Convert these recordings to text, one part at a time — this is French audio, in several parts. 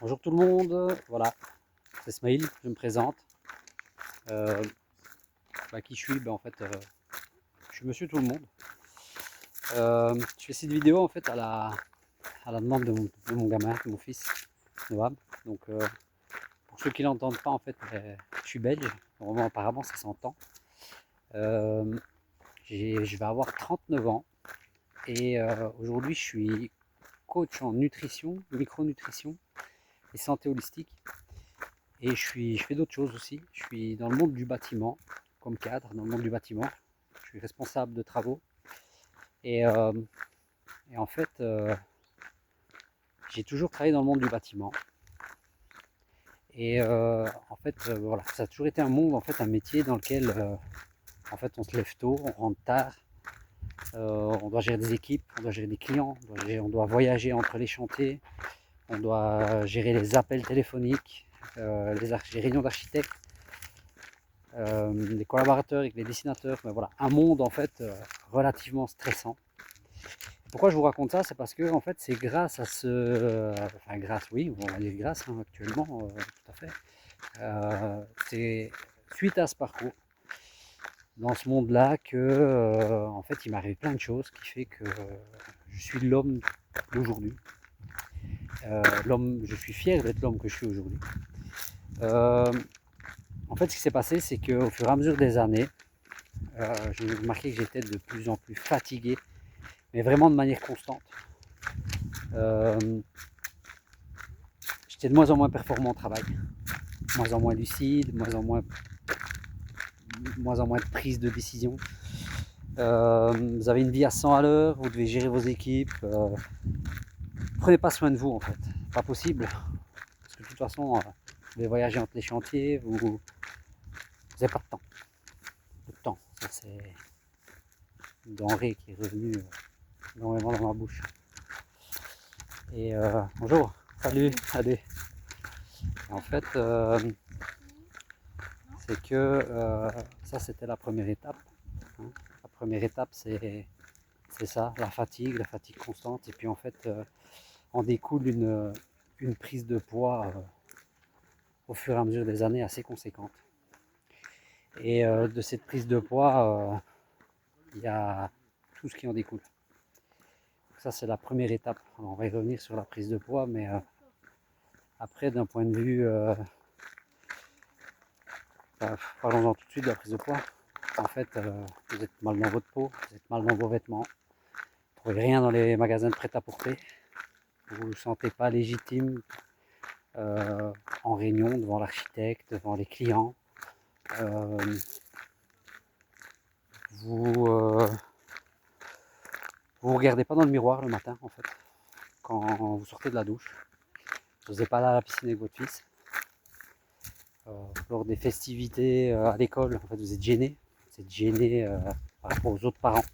Bonjour tout le monde, voilà, c'est Smaïl, je me présente. Euh, Qui je suis? En fait, je suis monsieur tout le monde. Je fais cette vidéo en fait à la demande de mon gamin, de mon fils, Noam. Donc, pour ceux qui ne l'entendent pas, en fait, je suis belge, vraiment apparemment ça s'entend. Je vais avoir 39 ans et aujourd'hui je suis coach en nutrition, micronutrition et santé holistique. Et je fais d'autres choses aussi. Je suis dans le monde du bâtiment, comme cadre, dans le monde du bâtiment. Je suis responsable de travaux. Et, euh, et en fait, j'ai toujours travaillé dans le monde du bâtiment. Et en fait, voilà, ça a toujours été un monde, en fait, un métier dans lequel, en fait, on se lève tôt, on rentre tard, on doit gérer des équipes, on doit gérer des clients, on doit voyager entre les chantiers, on doit gérer les appels téléphoniques, les réunions d'architectes. Les collaborateurs avec les dessinateurs, mais voilà, un monde en fait relativement stressant. Pourquoi je vous raconte ça? C'est parce que en fait c'est grâce à enfin grâce, oui, on va dire grâce actuellement, tout à fait. C'est suite à ce parcours, dans ce monde-là, que en fait il m'arrive plein de choses qui fait que je suis l'homme d'aujourd'hui. Je suis fier d'être l'homme que je suis aujourd'hui. En fait, ce qui s'est passé, c'est qu'au fur et à mesure des années, j'ai remarqué que j'étais de plus en plus fatigué, mais vraiment de manière constante. J'étais de moins en moins performant au travail, de moins en moins lucide, de moins en moins de prise de décision. Vous avez une vie à 100 à l'heure, vous devez gérer vos équipes. Prenez pas soin de vous en fait, pas possible. Parce que de toute façon, vous devez voyager entre les chantiers, vous n'avez pas de temps. Le temps, ça c'est une denrée qui est revenue énormément dans ma bouche. Et bonjour, salut, allez. En fait, c'est que ça c'était la première étape. Hein. La première étape c'est ça, la fatigue constante. Et puis en fait, en découle une prise de poids au fur et à mesure des années assez conséquente. Et de cette prise de poids, il y a tout ce qui en découle. Donc ça c'est la première étape. Alors, on va y revenir sur la prise de poids, mais après d'un point de vue parlons-en tout de suite de la prise de poids. En fait, vous êtes mal dans votre peau, vous êtes mal dans vos vêtements, vous ne trouvez rien dans les magasins de prêt-à-porter, vous ne vous sentez pas légitime en réunion devant l'architecte, devant les clients. Vous vous regardez pas dans le miroir le matin en fait, quand vous sortez de la douche. Vous n'osez pas aller à la piscine avec votre fils. Lors des festivités à l'école, en fait, vous êtes gêné. Vous êtes gêné par rapport aux autres parents.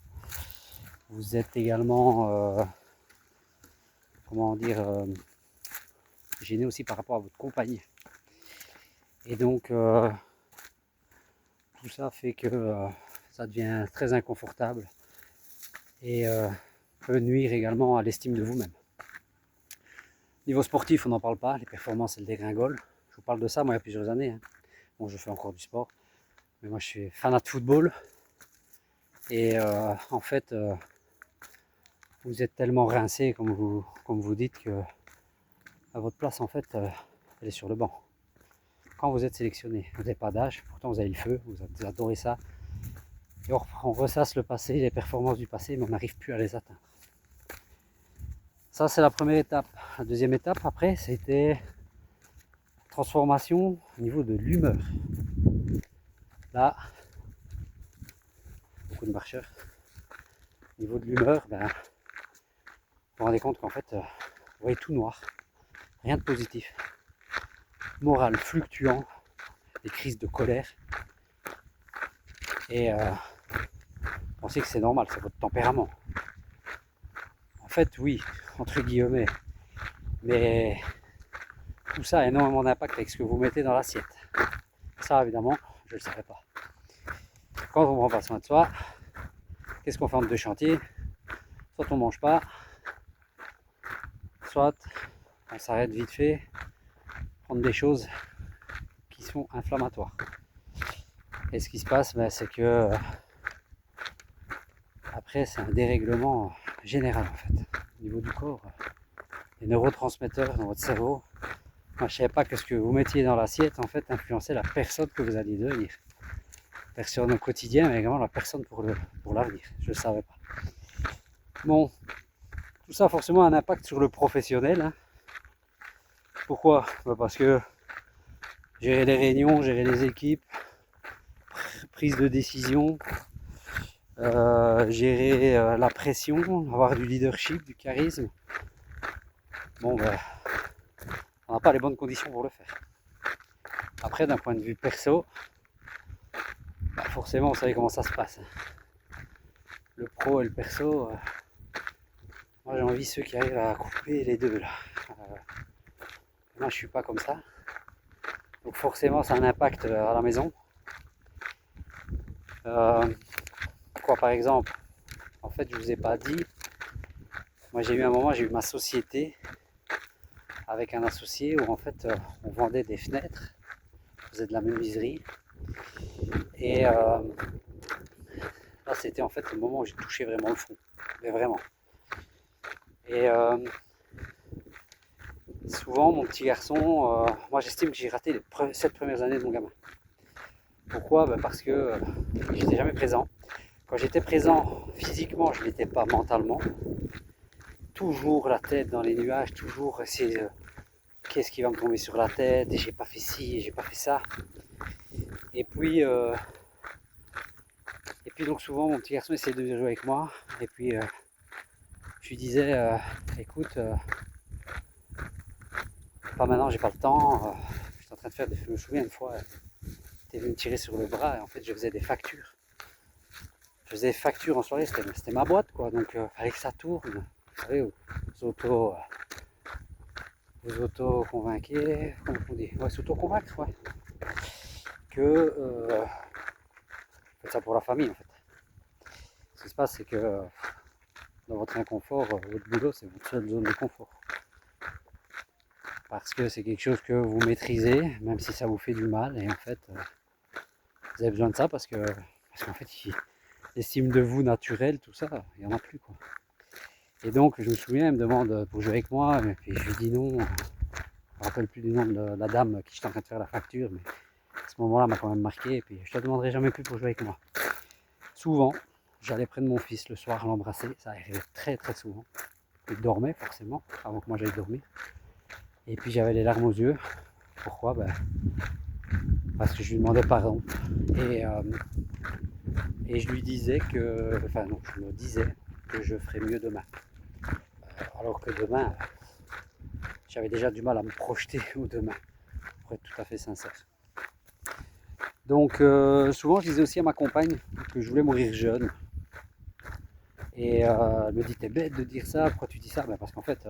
Vous êtes également, comment dire, gêné aussi par rapport à votre compagnie. Et donc, tout ça fait que ça devient très inconfortable et peut nuire également à l'estime de vous-même. Niveau sportif, on n'en parle pas, les performances elles dégringolent. Je vous parle de ça moi il y a plusieurs années. Hein. Bon, je fais encore du sport, mais moi je suis fanat de football. Et en fait, vous êtes tellement rincé, comme vous dites, que à votre place, en fait, elle est sur le banc. Quand vous êtes sélectionné, vous n'avez pas d'âge, pourtant vous avez le feu, vous adorez ça. Et on ressasse le passé, les performances du passé, mais on n'arrive plus à les atteindre. Ça, c'est la première étape. La deuxième étape, après, c'était transformation au niveau de l'humeur. Là, beaucoup de marcheurs. Au niveau de l'humeur, vous vous rendez compte qu'en fait, vous voyez tout noir, rien de positif. Moral fluctuant, des crises de colère. Et pensez que c'est normal, c'est votre tempérament. En fait, oui, entre guillemets. Mais tout ça a énormément d'impact avec ce que vous mettez dans l'assiette. Ça, évidemment, je ne le savais pas. Quand on ne prend pas soin de soi, qu'est-ce qu'on fait entre deux chantiers? Soit on ne mange pas, soit on s'arrête vite fait prendre des choses qui sont inflammatoires. Et ce qui se passe, c'est que après c'est un dérèglement général en fait, au niveau du corps. Les neurotransmetteurs dans votre cerveau, moi je ne savais pas que ce que vous mettiez dans l'assiette en fait influençait la personne que vous alliez devenir. Personne au quotidien, mais également la personne pour l'avenir. Je ne le savais pas. Bon, tout ça a forcément un impact sur le professionnel. Hein. Pourquoi? Parce que gérer les réunions, gérer les équipes, prise de décision, gérer la pression, avoir du leadership, du charisme. Bon, ben, on n'a pas les bonnes conditions pour le faire. Après, d'un point de vue perso, bah forcément, vous savez comment ça se passe. Le pro et le perso, moi j'ai envie de ceux qui arrivent à couper les deux là. Moi je suis pas comme ça. Donc forcément ça a un impact à la maison. Quoi par exemple? En fait je vous ai pas dit. Moi j'ai eu un moment, j'ai eu ma société avec un associé où en fait on vendait des fenêtres, on faisait de la menuiserie. Et là c'était en fait le moment où j'ai touché vraiment le fond. Mais vraiment. Et souvent mon petit garçon, moi j'estime que j'ai raté les 7 premières années de mon gamin. Pourquoi? Parce que j'étais jamais présent. Quand j'étais présent physiquement, je l'étais pas mentalement. Toujours la tête dans les nuages, toujours essayer qu'est-ce qui va me tomber sur la tête, et j'ai pas fait ci, et j'ai pas fait ça. Et puis donc souvent mon petit garçon essayait de jouer avec moi, et puis je lui disais écoute, pas maintenant, j'ai pas le temps, je suis en train de faire des. Je me souviens une fois, t'es venu me tirer sur le bras, et en fait je faisais des factures. Je faisais des factures en soirée, c'était ma boîte quoi, donc fallait que ça tourne. Vous savez, vous auto-convainquez, comment on dit? Ouais, s'auto-convaincre, ouais. Que faites ça pour la famille en fait. Ce qui se passe, c'est que dans votre inconfort, votre boulot, c'est votre seule zone de confort. Parce que c'est quelque chose que vous maîtrisez, même si ça vous fait du mal, et en fait, vous avez besoin de ça parce qu'en fait, l'estime de vous naturelle, tout ça, il n'y en a plus quoi. Et donc, je me souviens, elle me demande pour jouer avec moi, et puis je lui dis non. Je ne me rappelle plus du nom de la dame qui j'étais en train de faire la facture, mais à ce moment-là m'a quand même marqué, et puis je te demanderai jamais plus pour jouer avec moi. Souvent, j'allais près de mon fils le soir l'embrasser, ça arrivait très très souvent. Il dormait forcément, avant que moi j'aille dormir. Et puis j'avais les larmes aux yeux. Pourquoi? Parce que je lui demandais pardon. Et je lui disais que, enfin non, je me disais que je ferais mieux demain. Alors que demain, j'avais déjà du mal à me projeter au demain, pour être tout à fait sincère. Donc souvent je disais aussi à ma compagne que je voulais mourir jeune. Et elle me dit t'es bête de dire ça, pourquoi tu dis ça? Parce qu'en fait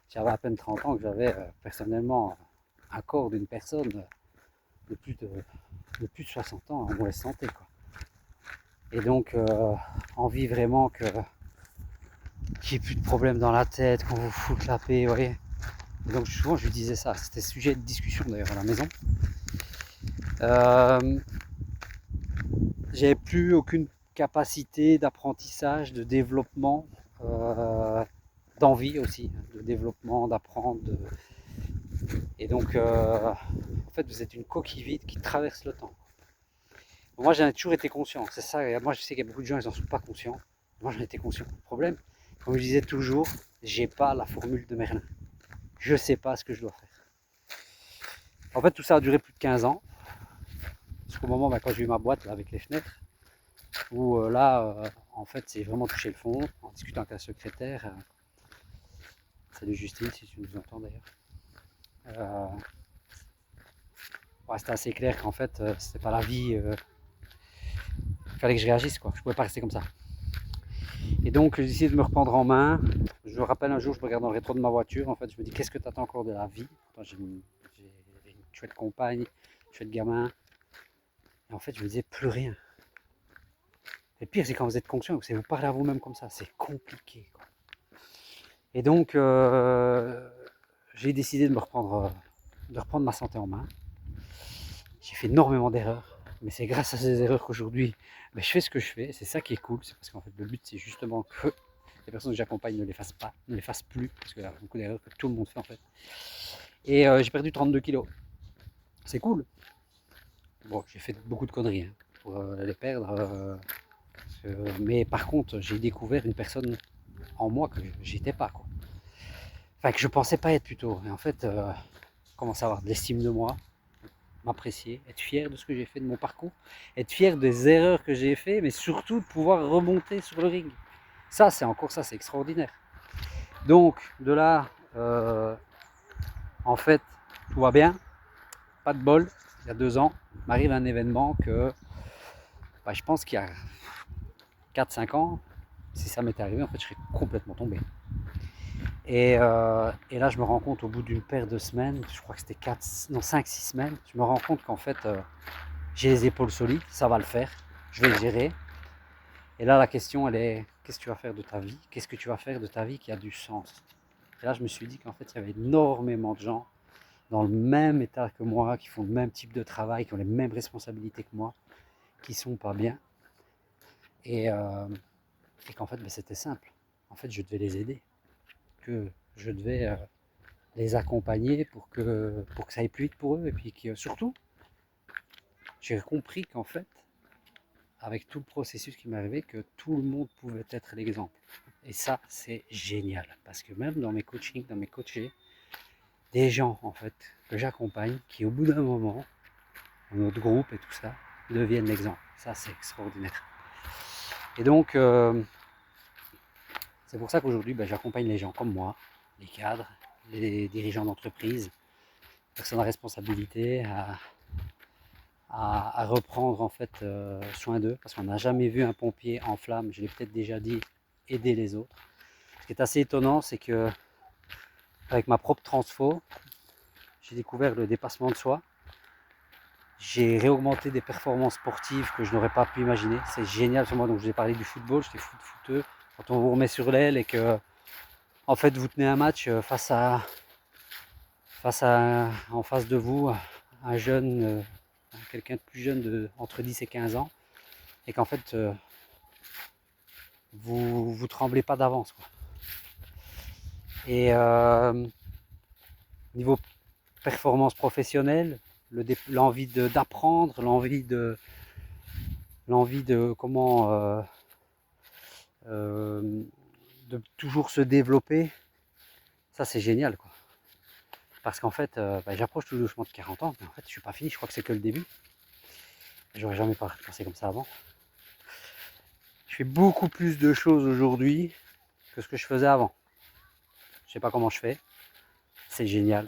j'avais à peine 30 ans, que j'avais personnellement un corps d'une personne de plus de 60 ans en mauvaise santé quoi. Et donc envie vraiment qu'il n'y ait plus de problèmes dans la tête, qu'on vous foute la paix, vous voyez. Et donc souvent je lui disais ça, c'était sujet de discussion d'ailleurs à la maison. J'avais plus aucune capacité d'apprentissage, de développement, d'envie aussi, de développement, d'apprendre. Et donc, en fait, vous êtes une coquille vide qui traverse le temps. Moi, j'en ai toujours été conscient, c'est ça. Moi, je sais qu'il y a beaucoup de gens, ils n'en sont pas conscients. Moi, j'en étais conscient. Le problème, comme je disais toujours, j'ai pas la formule de Merlin. Je sais pas ce que je dois faire. En fait, tout ça a duré plus de 15 ans. Jusqu'au moment, quand j'ai eu ma boîte là, avec les fenêtres, où en fait, c'est vraiment touché le fond, en discutant avec la secrétaire. Salut Justine, si tu nous entends d'ailleurs. C'était assez clair qu'en fait, c'était pas la vie. Il fallait que je réagisse, quoi. Je pouvais pas rester comme ça. Et donc, j'ai essayé de me reprendre en main. Je me rappelle un jour, je me regarde dans le rétro de ma voiture. En fait, je me dis, qu'est-ce que tu attends encore de la vie? J'ai une chouette compagne, une chouette gamin. Et en fait, je me disais, plus rien. Et le pire, c'est quand vous êtes conscient, c'est vous parlez à vous-même comme ça. C'est compliqué, quoi. Et donc, j'ai décidé de me reprendre de reprendre ma santé en main. J'ai fait énormément d'erreurs, mais c'est grâce à ces erreurs qu'aujourd'hui, je fais ce que je fais. C'est ça qui est cool, c'est parce qu'en fait le but c'est justement que les personnes que j'accompagne ne les fassent pas, ne les fassent plus, parce qu'il y a beaucoup d'erreurs que tout le monde fait en fait. Et j'ai perdu 32 kilos. C'est cool. Bon, j'ai fait beaucoup de conneries pour les perdre. Mais par contre, j'ai découvert une personne en moi que j'étais pas, quoi. Enfin, que je pensais pas être plutôt. Et en fait, commencer à avoir de l'estime de moi, m'apprécier, être fier de ce que j'ai fait de mon parcours, être fier des erreurs que j'ai fait, mais surtout de pouvoir remonter sur le ring. Ça, c'est encore ça, c'est extraordinaire. Donc, de là, en fait, tout va bien. Pas de bol. Il y a 2 ans, m'arrive un événement que je pense qu'il y a 4-5 ans, si ça m'était arrivé, en fait, je serais complètement tombé. Et là, je me rends compte au bout d'une paire de semaines, je crois que c'était 5-6 semaines, je me rends compte qu'en fait, j'ai les épaules solides, ça va le faire, je vais le gérer. Et là, la question, elle est, qu'est-ce que tu vas faire de ta vie? Qu'est-ce que tu vas faire de ta vie qui a du sens? Et là, je me suis dit qu'en fait, il y avait énormément de gens dans le même état que moi, qui font le même type de travail, qui ont les mêmes responsabilités que moi, qui sont pas bien. Et qu'en fait, c'était simple. En fait, je devais les aider. Que je devais les accompagner pour que ça aille plus vite pour eux. Et puis que, surtout, j'ai compris qu'en fait, avec tout le processus qui m'est arrivé, que tout le monde pouvait être l'exemple. Et ça, c'est génial. Parce que même dans mes coachings, dans mes coachés, des gens en fait que j'accompagne, qui au bout d'un moment, dans notre groupe et tout ça, deviennent l'exemple. Ça, c'est extraordinaire. Et donc, c'est pour ça qu'aujourd'hui, j'accompagne les gens comme moi, les cadres, les dirigeants d'entreprise, personnes à responsabilité, à reprendre en fait soin d'eux, parce qu'on n'a jamais vu un pompier en flammes, je l'ai peut-être déjà dit, aider les autres. Ce qui est assez étonnant, c'est que avec ma propre transfo, j'ai découvert le dépassement de soi. J'ai réaugmenté des performances sportives que je n'aurais pas pu imaginer. C'est génial sur moi. Donc je vous ai parlé du football, j'étais footeux. Quand on vous remet sur l'aile et que en fait vous tenez un match face à en face de vous un jeune, quelqu'un de plus jeune de entre 10 et 15 ans, et qu'en fait vous tremblez pas d'avance, quoi. Et niveau performance professionnelle, l'envie d'apprendre, l'envie de comment de toujours se développer, ça c'est génial, quoi. Parce qu'en fait, j'approche tout doucement de 40 ans, mais en fait je suis pas fini, je crois que c'est que le début. J'aurais jamais pensé comme ça avant. Je fais beaucoup plus de choses aujourd'hui que ce que je faisais avant. Je sais pas comment je fais, c'est génial.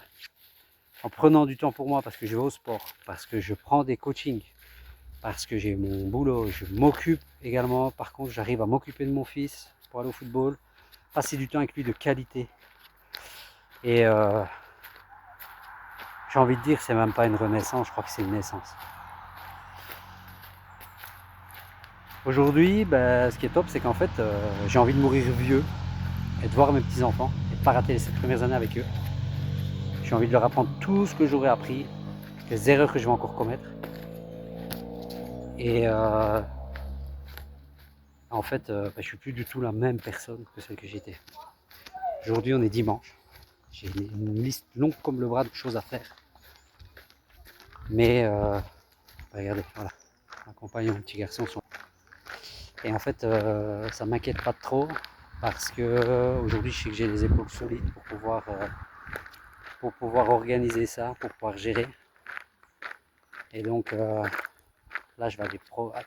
En prenant du temps pour moi, parce que je vais au sport, parce que je prends des coachings, parce que j'ai mon boulot, je m'occupe également. Par contre, j'arrive à m'occuper de mon fils pour aller au football, passer du temps avec lui de qualité. Et j'ai envie de dire, c'est même pas une renaissance, je crois que c'est une naissance. Aujourd'hui, ce qui est top, c'est qu'en fait, j'ai envie de mourir vieux et de voir mes petits-enfants et de ne pas rater les 7 premières années avec eux. J'ai envie de leur apprendre tout ce que j'aurais appris, les erreurs que je vais encore commettre. Et en fait, je suis plus du tout la même personne que celle que j'étais. Aujourd'hui, on est dimanche. J'ai une liste longue comme le bras de choses à faire. Mais regardez, voilà, ma compagne et mon petit garçon sont. Et en fait, ça m'inquiète pas trop parce que aujourd'hui, je sais que j'ai les épaules solides pour pouvoir organiser ça, pour pouvoir gérer. Et donc là, je vais aller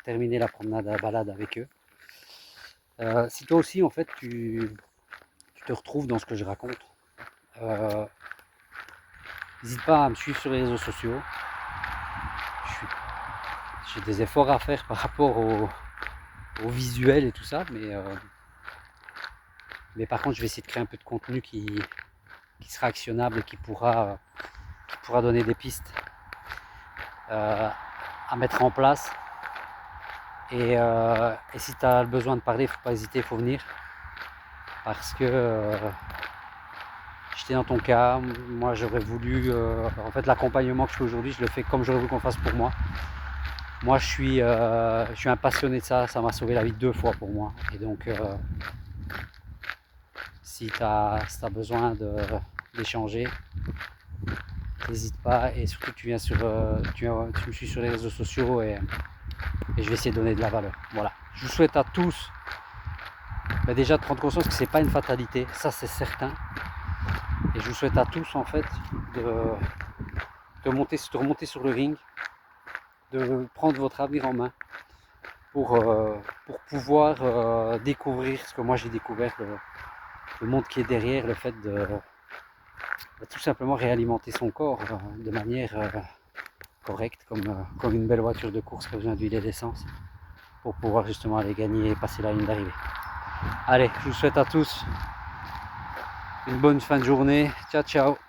terminer la promenade à balade avec eux. Si toi aussi, en fait, tu te retrouves dans ce que je raconte, n'hésite pas à me suivre sur les réseaux sociaux. J'ai des efforts à faire par rapport au visuel et tout ça, mais par contre, je vais essayer de créer un peu de contenu qui sera actionnable et qui pourra donner des pistes à mettre en place. Et si tu as besoin de parler, il ne faut pas hésiter, il faut venir. Parce que j'étais dans ton cas. Moi, j'aurais voulu, en fait, l'accompagnement que je fais aujourd'hui, je le fais comme j'aurais voulu qu'on fasse pour moi. Moi, je suis un passionné de ça. Ça m'a sauvé la vie 2 fois pour moi. Et donc, si tu as besoin d'échanger, n'hésite pas. Et surtout, tu me suis sur les réseaux sociaux et je vais essayer de donner de la valeur. Voilà. Je vous souhaite à tous déjà de prendre conscience que c'est pas une fatalité, ça c'est certain. Et je vous souhaite à tous en fait de remonter sur le ring, de prendre votre avenir en main pour pouvoir découvrir ce que moi j'ai découvert, le monde qui est derrière, le fait de tout simplement réalimenter son corps de manière correcte, comme une belle voiture de course qui a besoin d'huile et d'essence, pour pouvoir justement aller gagner et passer la ligne d'arrivée. Allez, je vous souhaite à tous une bonne fin de journée. Ciao, ciao.